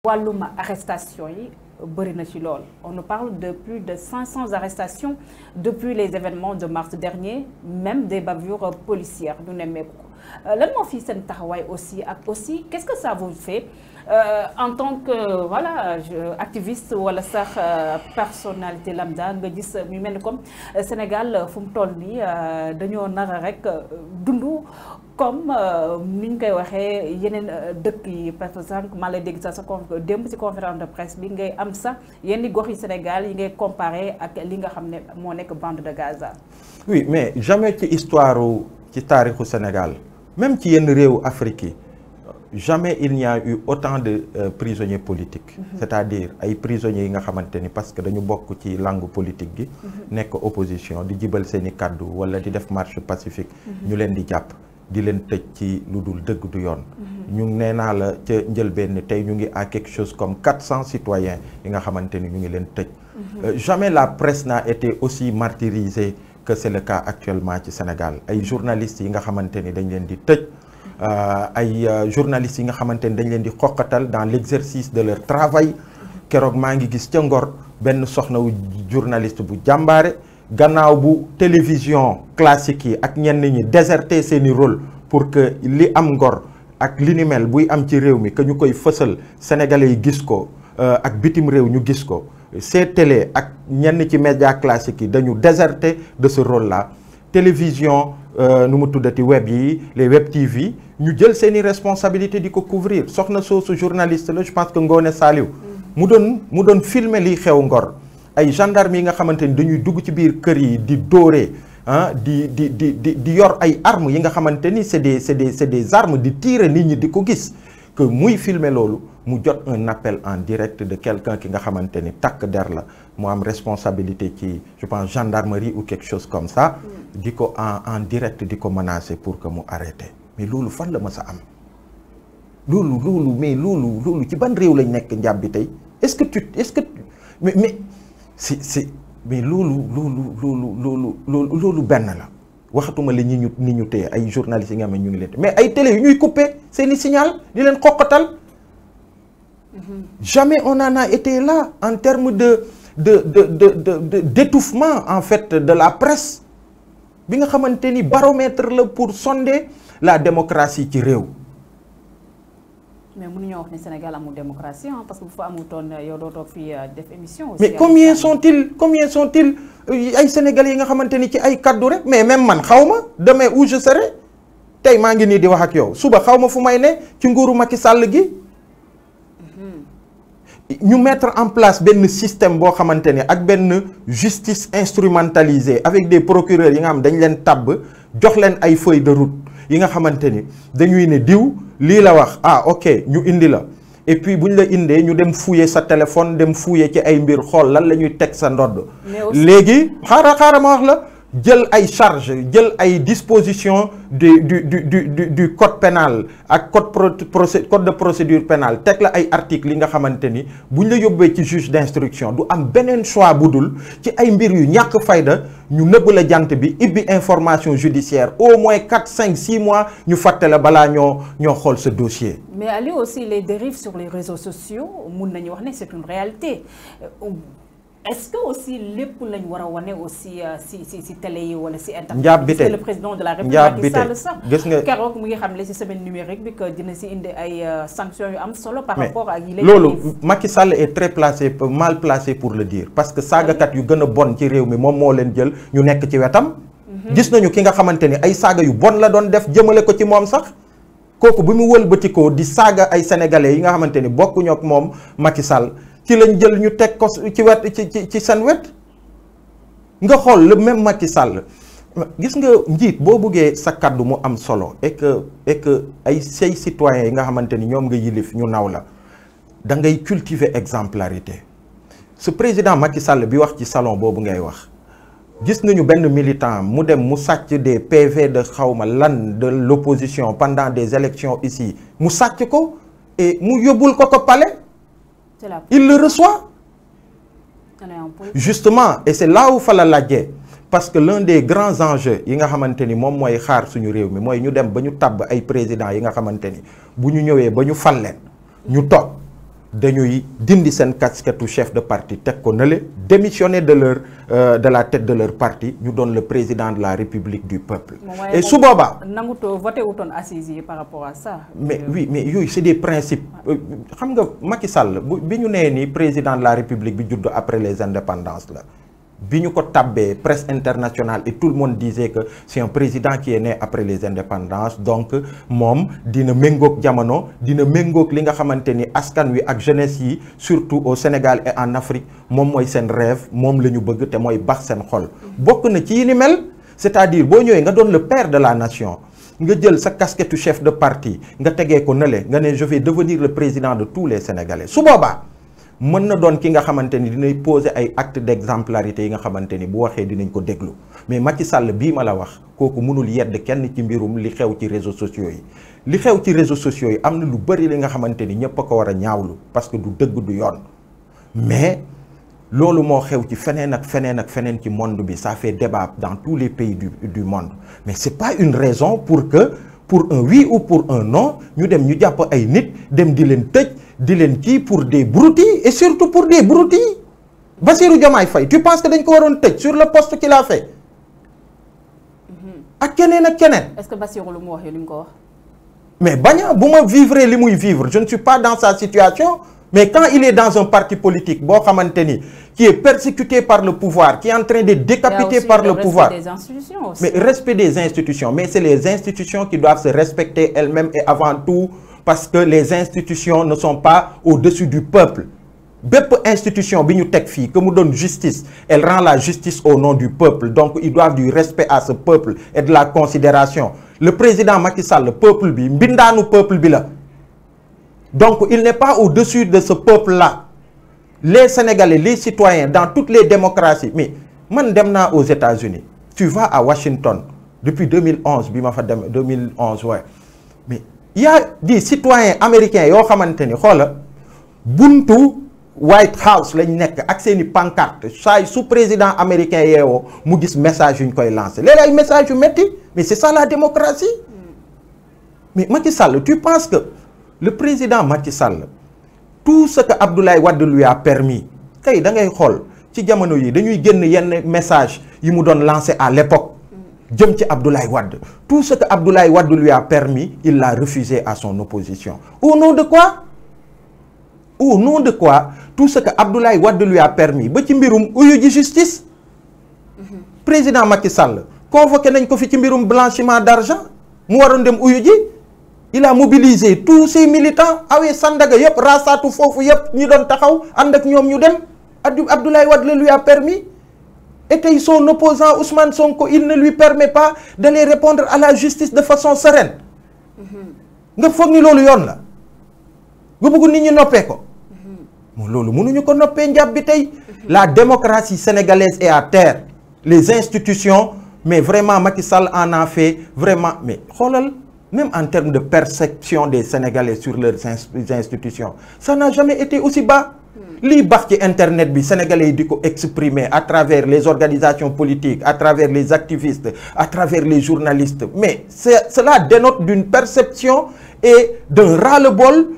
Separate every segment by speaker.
Speaker 1: wàllum arrestation yi bëri na ci lool on nous parle de plus de 500 arrestations depuis les événements de mars dernier même des bavures policières ñu nemmeeku ko lan moo fi seen taxawaay aussi ak aussi qu'est-ce que ça vous fait en tant que voilà activiste wala sax personnalité lambda nga gis mu mel ni comme Sénégal fu mu toll nii dañoo nar rek dundu comme ni ñu koy waxee yeneen dëkk yi parce que sànq maa lay dégg sax sa démb ci conférence de presse bi ngay am sax yenn gox yi Sénégal yi ngay comparé ak li nga xam ne moo nekk bande de Gaza.
Speaker 2: oui mais jamais ci histoire ci taarixu Sénégal même ci yenn réewu Afrique yi jamais il n'y a eu autant de prisonniers politiques. C'est-à-dire ay prisonniers yi nga xamante ni parce que dañu bokk ci langue politique gi. nekk opposition di jibal seeni kàddu wala di def marche pacifique. ñu leen di jàpp di leen tëj ci lu dul dëgg du yoon. ñu nee naa la ca njëlbeen tey ñu ngi à quelque chose comme 400 citoyens yi nga xamante ni ñu ngi leen tëj. Jamais la presse n'a été aussi martyrisée que c'est le cas actuellement ci Sénégal ay journalistes yi nga xamante ni dañ leen di tëj. ay journalistes yi nga xamante ni dañ leen di xoqatal dans l'exercice de leur travail keroog maa ngi gis ca Ngor benn soxna wu journaliste bu jàmbaare gannaaw bu télévision classique yi ak ñenn ñi déserté seeni rôle pour que li am Ngor ak li ni mel buy am ci réew mi que ñu koy fësal sénégalais yi gis ko ak bitim réew ñu gis ko ces télé ak ñenn ci média classique yi dañu déserté de ce rôle là télévision nu mu tuddati web yi les web TV ñu jël seeni responsabilité di ko couvrir soxna soosu journaliste la je pense que Ngoone Saliou mu doon filmer liy xew Ngor ay gendarmes yi nga xamante ni dañuy dugg ci biir kër yi di dóoree di yor ay armes yi nga xamante ni c'est des armes di tirer nit ñi di ko gis que muy filmer loolu mu jot un appel en direct de quelqu'un ki nga xamante ni takk der la mu am responsabilité ci je pense gendarmerie ou quelque chose comme ça di ko en direct di ko menacer pour que mu arrêté mais loolu fan la mës a am loolu ci ban réew lañ nekk njàpp bi tey est-ce que mais mais loolu benn la waxatuma la ni ñu téye ay journalistes yi nga xam ne ñu ngi leen mais ay télé yu ñuy couper seeni signal di leen xoqatal jamais on en a été là en termes d'étouffement en fait de la presse bi nga xamante ni baromètre la pour sonder la démocratie ci réew.
Speaker 1: mais mënuñoo wax ne Sénégal amul démocratie parce que bu fa amutoon yow doo toog fii def émission.
Speaker 2: mais combien sont-ils ay Sénégalais yi nga xamante ni ci ay kaddu rek mais même man xaw ma demain où je serai tey maa ngi nii di wax ak yow suba xaw ma fu may ne ci nguuru Macky Sall gi. ñu mettre en place benn système boo xamante ne ak benn justice instrumentalisée avec des procureurs yi nga xam dañ leen tabb jox leen ay feuille de route yi nga xamante ni dañuy ne diw lii la wax ok ñu indi la et puis bu ñu la indee ñu dem fouiller sa téléphone dem fouiller ci ay mbir xool lan la ñuy teg sa ndodd léegi xaaral ma wax la jël ay charge jël ay dispositions du code pénal ak code de procédure pénale teg la ay articles yi nga xamante ni bu ñu la yóbbee ci juge d'instruction du am beneen choix bu dul ci ay mbir yu ñàkk fayda ñu nëbb la jant bi ibbi information judiciaire au moins 4 5 6 mois ñu fàtte la balaa ñoo xool ce dossier.
Speaker 1: mais Aliou aussi les dérives sur les réseaux sociaux mun nañu wax ne c'est une réalité. Est-ce que aussi lépp lañ war a wane aussi si télé yi wala si internet.
Speaker 2: njaab bi tey
Speaker 1: le président de la République Macky Sall sax
Speaker 2: gis nga
Speaker 1: keroog mu ngi xam ne si semaine numérique bi que dina si indi ay sanctions yu am solo. par rapport ak yi lay
Speaker 2: loolu Macky Sall est très mal placé pour le dire parce que saagakat yu gën a bon ci réew mi moom moo leen jël ñu nekk ci wetam. gis nañu ki nga xamante ni ay saaga yu bon la doon def jëmale ko ci moom sax kooku bi mu wëlbatikoo di saaga ay sénégalais yi nga xamante ni bokkuñu ak moom Macky Sall. ci lañ jël ñu teg ko ci wet ci seen wet nga xool le même Macky Sall gis nga njiit boo buggee sa kaddu mu am solo et que ay say citoyens yi nga xamante ni ñoom nga yilif ñu naw la da ngay cultiver exemplarité ce président Macky Sall bi wax ci salon boobu ngay wax gis nañu benn militant mu dem mu sàcc des PV de xawma lan de l'opposition pendant des élections ici mu sàcc ko et mu yóbbul ko palais. Il le reçoit. Justement, et c'est là où fa la laajee parce que l'un des grands enjeux yi nga xamante ni moom mooy xaar suñu réew mi mooy ñu dem ba ñu tabb ay présidents yi nga xamante ni bu ñu ñëwee ba ñu fal leen ñu toog dañuy dindi seen casquette chef de parti teg ko nale démissionner de la tête de leur parti ñu doon le président de la République du peuple. Et su boobaa
Speaker 1: nangutoo voté wutoon assises yi par rapport à ça.
Speaker 2: mais oui mais yooyu c'est des principes. xam nga Macky Sall bi ñu nee ni président de la République bi judd après les indépendances la. bi ñu ko tabbee presse internationale et tout le monde disait que c'est un président qui est né après les indépendances donc moom dina méngoog jamono dina méngoog li nga xamante ni askan wi ak jeunesse yi surtout au Sénégal et en Afrique moom mooy seen rêve moom la ñu bëgg te mooy bax seen xol. bokk na ci yi ni mel c'est-à-dire boo ñëwee nga doon le père de la nation nga jël sa casquette chef de parti nga tegee ko nële nga ne je vais devenir le président de tous les Sénégalais su boobaa. mën na doon ki nga xamante ni dinay poser ay actes d'exemplarité yi nga xamante ni bu waxee dinañ ko déglu mais Macky Sall bii ma la wax kooku mënul yedd kenn ci mbirum li xew ci réseaux sociaux yi li xew ci réseaux sociaux yi am na lu bëri li nga xamante ni ñëpp a ko war a ñaawlu parce que du dëgg du yoon mais loolu moo xew ci feneen ak feneen ak feneen ci monde bi ça fait débat dans tous les pays du monde mais c'est pas une raison pour un oui ou pour un non ñu dem ñu jàpp ay nit dem di leen tëj di leen kii pour des broutilles et surtout pour des broutilles Bassirou Diomaye Faye tu penses que dañ ko waroon tëj sur le poste qu'il a fait ak keneen ak keneen.
Speaker 1: Est-ce que Bassirou lu mu wax yow li mu ko wax.
Speaker 2: mais baña bu ma vivre li muy vivre je ne suis pas dans sa situation mais quand il est dans un parti politique boo xamante ni qui est persécuté par le pouvoir qui est en train de décapiter par le pouvoir.
Speaker 1: Des institutions aussi.
Speaker 2: Mais respect des institutions mais c'est les institutions qui doivent se respecter elles-mêmes et avant tout parce que les institutions ne sont pas au-dessus du peuple bépp institution bi ñu teg fii que mu doon justice elle rend la justice au nom du peuple donc ils doivent du respect à ce peuple et de la considération le président Macky Sall le peuple bi mbindaanu peuple bi la donc il n'est pas au-dessus de ce peuple-là les Sénégalais les citoyens dans toutes les démocraties mais man dem naa aux États-Unis tu vas à Washington depuis 2011 bi ma fa dem 2011 ouais mais il y a des citoyens américains yoo xamante ni xoola buntu White House lañ nekk ak seeni pancarte saa su président américain yeewoo mu gis message yu ñu koy lancer léeg ay message yu metti mais c'est ça la démocratie mais Macky Sall tu penses que le président Macky Sall tout ce que Abdoulaye Wade lui a permis kay da ngay xool ci jamono yi dañuy génn yenn message yi mu doon lancer à l'époque jëm ci Abdoulaye Wade tout ce que Abdoulaye Wade lui a permis il l'a refusé à son opposition au nom de quoi tout ce que Abdoulaye Wade lui a permis ba ci mbirum uyu ji justice président Macky Sall convoqué nañ ko fi ci mbirum blanchiment d'argent mu waroon dem uyu ji il a mobilisé tous ses militants awee Sandaga yëpp rasaatu foofu yëpp ñi doon taxaw ànd ak ñoom ñu dem Abdoulaye Wade le lui a permis et tey son opposant Ousmane Sonko il ne lui permet pas d'aller répondre à la justice de façon sereine nga foog ni loolu yoon la nga bëgg nit ñi noppee ko loolu mënuñu ko noppee njàpp bi tey la démocratie sénégalaise est à terre les institutions mais vraiment Macky Sall en a fait vraiment mais xoolal même en termes de perception des Sénégalais sur leurs institutions ça n'a jamais été aussi bas lii baax ci internet bi Sénégalais yi di ko exprimer à travers les organisations politiques à travers les activistes à travers les journalistes mais cela dénote d'une perception et d'un ras-le-bol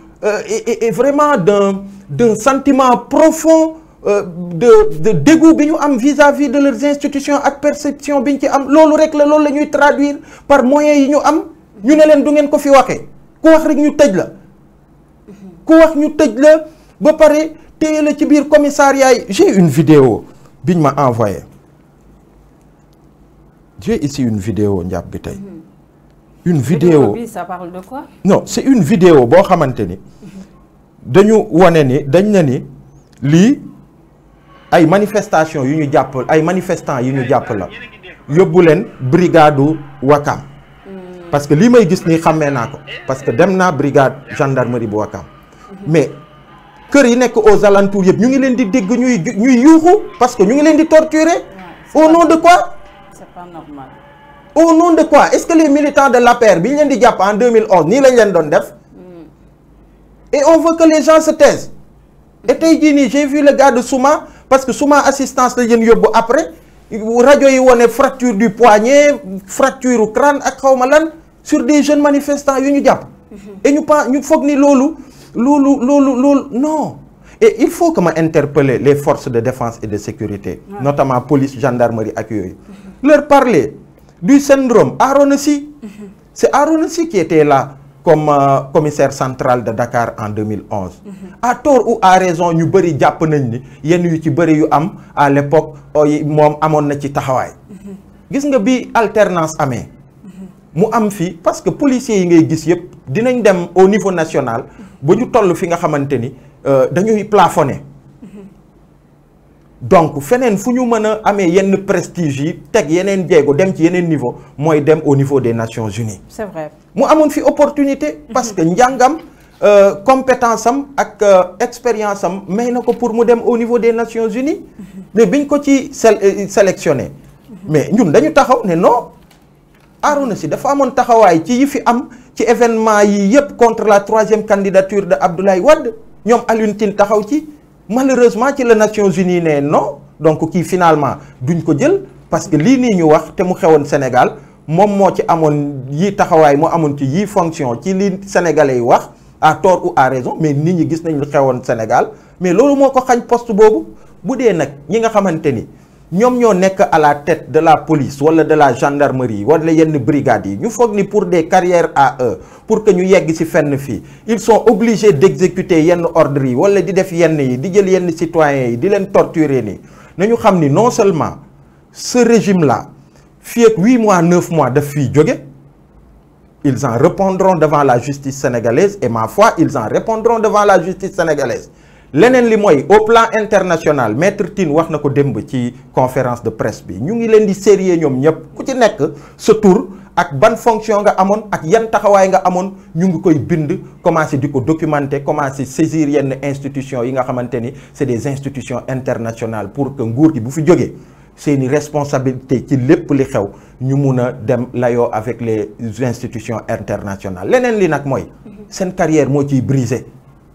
Speaker 2: et vraiment d'un sentiment profond de dégoût bi ñu am vis-à-vis de leurs institutions ak perception bi ñu ci am loolu rek la loolu la ñuy traduire par moyens yi ñu am ñu ne leen du ngeen ko fi waxee ku wax rek ñu tëj la ku wax ñu tëj la ba pare téye la ci biir commissariat yi j'ai une vidéo bi ñu ma envoyé j'ai ici une vidéo njàpp bi tey une vidéo
Speaker 1: bi ça parle de quoi?
Speaker 2: Non c'est une vidéo boo xamante ni dañu wane ni dañ na ni lii ay manifestation yu ñu jàpp ay manifestants yu ñu jàpp la yóbbu leen brigade Ouakam parce que lii may gis nii xàmmee naa ko parce que dem naa brigade gendarmerie bu Ouakam mais kër yi nekk aux alentours yëpp ñu ngi leen di dégg ñuy yuuxu parce que ñu ngi leen di torturer au nom de quoi?
Speaker 1: C'est pas normal.
Speaker 2: Au nom de quoi? Est-ce que les militants de l'APR bi ñu leen di jàpp en 2011 nii lañ leen doon def et on veut que les gens se taisent et tey jii nii j'ai vu le gars de Souma parce que Souma assistance la leen yóbbu après rajo yi wone fracture du poignet fracture crâne ak xawma lan sur des jeunes manifestants yu ñu jàpp et ñu foog ni loolu non. Et il faut que ma interpeller les forces de défense et de sécurité, notamment police, gendarmerie ak yooyu, leur parler du syndrome Arona Sy. C'est Arona Sy qui était là comme commissaire central de Dakar en 2011. À tort ou à raison ñu bëri jàpp nañ ni yenn yu ci bëri yu am à l'époque moom amoon na ci taxawaay. Gis nga bi alternance amee mu am fi parce que policiers yi ngay gis yëpp dinañ dem au niveau national ba ñu toll fi nga xamante ni dañuy plafonné. Donc feneen fu ñu mën a amee yenn prestige yi teg yeneen jéego dem ci yeneen niveau mooy dem au niveau des Nations Unies.
Speaker 1: C'est vrai.
Speaker 2: mu amoon fi opportunité parce que njàngam compétence am ak expérience am may na ko pour mu dem au niveau des Nations Unies. Mais biñ ko ci sélectionné. Mais ñun dañu taxaw ne non Arona Sy dafa amoon taxawaay ci yi fi am ci événement yi yëpp contre la 3e candidature de Abdoulaye Wade ñoom Alioune Tine taxaw ci. Malheureusement ci les Nations Unies ne non donc kii finalement duñ ko jël parce que lii nii ñu wax te mu xewoon Sénégal moom moo ci amoon yii taxawaay moo amoon ci yii fonction ci li sénégalais yi wax à tort ou à raison mais nit ñi gis nañ lu xewoon Sénégal mais loolu moo ko xañ poste boobu bu dee nag ñi nga xamante ni ñoom ñoo nekk à la tête de la police wala de la gendarmerie wala yenn brigades yi ñu foog ni pour des carrières à eux pour que ñu yegg ci fenn fii ils sont obligés d'exécuter yenn ordres yi wala di def yenn yi di jël yenn citoyens yi di leen torturer nii nañu xam ni non seulement ce régime là fii ak 8 mois 9 mois daf fiy jóge ils en répondront devant la justice sénégalaise et ma foi ils en répondront devant la justice sénégalaise. leneen li mooy au plan international maître Tine wax na ko démb ci conférence de presse bi ñu ngi leen di sérieux ñoom ñëpp ku ci nekk sa tur ak ban fonction nga amoon ak yan taxawaay nga amoon ñu ngi koy bind commencé di ko documenter commencé saisir yenn institutions yi nga xamante ni c'est des institutions internationales pour que nguur gi bu fi jógee seeni responsabilité ci lépp li xew ñu mun a dem layoo avec les institutions internationales leneen li nag mooy seen carrière moo ciy brisé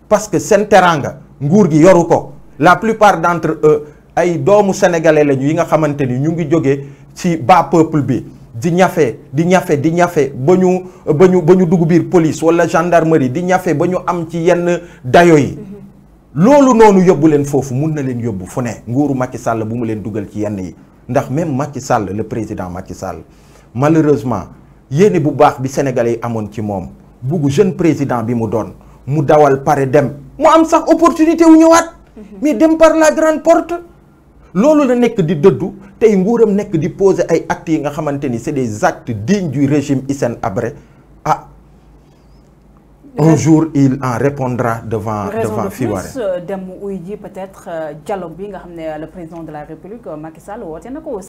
Speaker 2: parce que seen teranga nguur gi yoru ko la plupart d'entre eux ay doomu sénégalais lañu yi nga xamante ni ñu ngi jógee ci bas peuple bi di ñafe ba ñu dugg biir police wala gendarmerie di ñafe ba ñu am ci yenn dayo yi loolu noonu yóbbu leen foofu mun na leen yóbbu fu ne nguuru Macky Sall bu mu leen dugal ci yenn yi ndax même Macky Sall le président Macky Sall malheureusement yéene bu baax bi sénégalais yi amoon ci moom buggu jeune président bi mu doon mu dawal pare dem mu am sax opportunité wu ñëwaat mais dem par la grande porte loolu la nekk di dëddu tey nguuram nekk di poser ay actes yi nga xamante ni c'est des actes dignes du régime Hissène Habré un jour il en répondra devant Fiwaré.
Speaker 1: dem uy ji peut-être dialogue bi nga xam ne le président de la République Macky Sall woote na ko aussi.